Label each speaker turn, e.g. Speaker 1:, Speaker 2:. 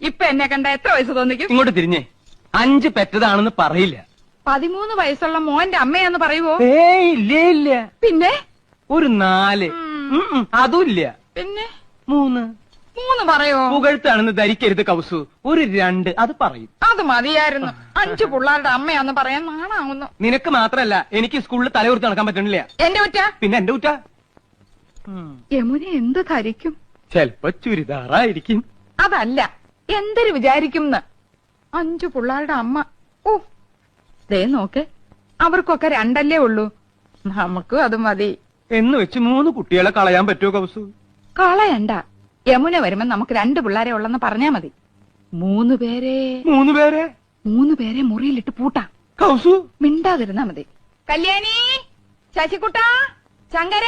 Speaker 1: ഇപ്പൊ എന്നെ കണ്ട എത്ര വയസ്സ് തോന്നിക്കും?
Speaker 2: ഇങ്ങോട്ട് തിരിഞ്ഞേ, 5 പെറ്റതാണെന്ന് പറയില്ല.
Speaker 1: 13 വയസ്സുള്ള മോന്റെ അമ്മയാന്ന് പറയുവോ?
Speaker 2: ഏയ് ഇല്ലേ ഇല്ല.
Speaker 1: പിന്നെ
Speaker 2: ഒരു 4. അതും ഇല്ല.
Speaker 1: പിന്നെ
Speaker 2: 3
Speaker 1: പറയോ?
Speaker 2: പുകഴ്ത്താണെന്ന് ധരിക്കരുത് കൗസു. ഒരു 2 അത് പറയും.
Speaker 1: അത് മതിയായിരുന്നു. 5 പിള്ളേരുടെ അമ്മയാന്ന് പറയാൻ നാണാവുന്നു.
Speaker 2: നിനക്ക് മാത്രല്ല, എനിക്ക് സ്കൂളിൽ തലയുർത്ത് നടക്കാൻ പറ്റണില്ല.
Speaker 1: എന്റെ കുറ്റ?
Speaker 2: പിന്നെ എന്റെ കുറ്റ.
Speaker 1: യമുന എന്ത് ധരിക്കും?
Speaker 2: ചെലപ്പോ ചുരിദാറായിരിക്കും.
Speaker 1: അതല്ല, എന്തൊരു വിചാരിക്കും 5 പിള്ളേരുടെ അമ്മ. ഓ ദേ നോക്ക്, അവർക്കൊക്കെ 2 ഉള്ളൂ. നമുക്കും അത് മതി.
Speaker 2: എന്ന് വെച്ച് 3 കുട്ടികളെ കളയാൻ പറ്റുമോ കൗസു?
Speaker 1: കളയണ്ട. യമുന വരുമ്പോ നമുക്ക് 2 പിള്ളേരെ ഉള്ളെന്ന് പറഞ്ഞാ മതി. 3 പേരെ 3 പേരെ മുറിയിലിട്ട് പൂട്ടാം.
Speaker 2: കൗസു
Speaker 1: മിണ്ടാതിരുന്നാ മതി. കല്യാണി, ശശികുട്ട, ശങ്കര,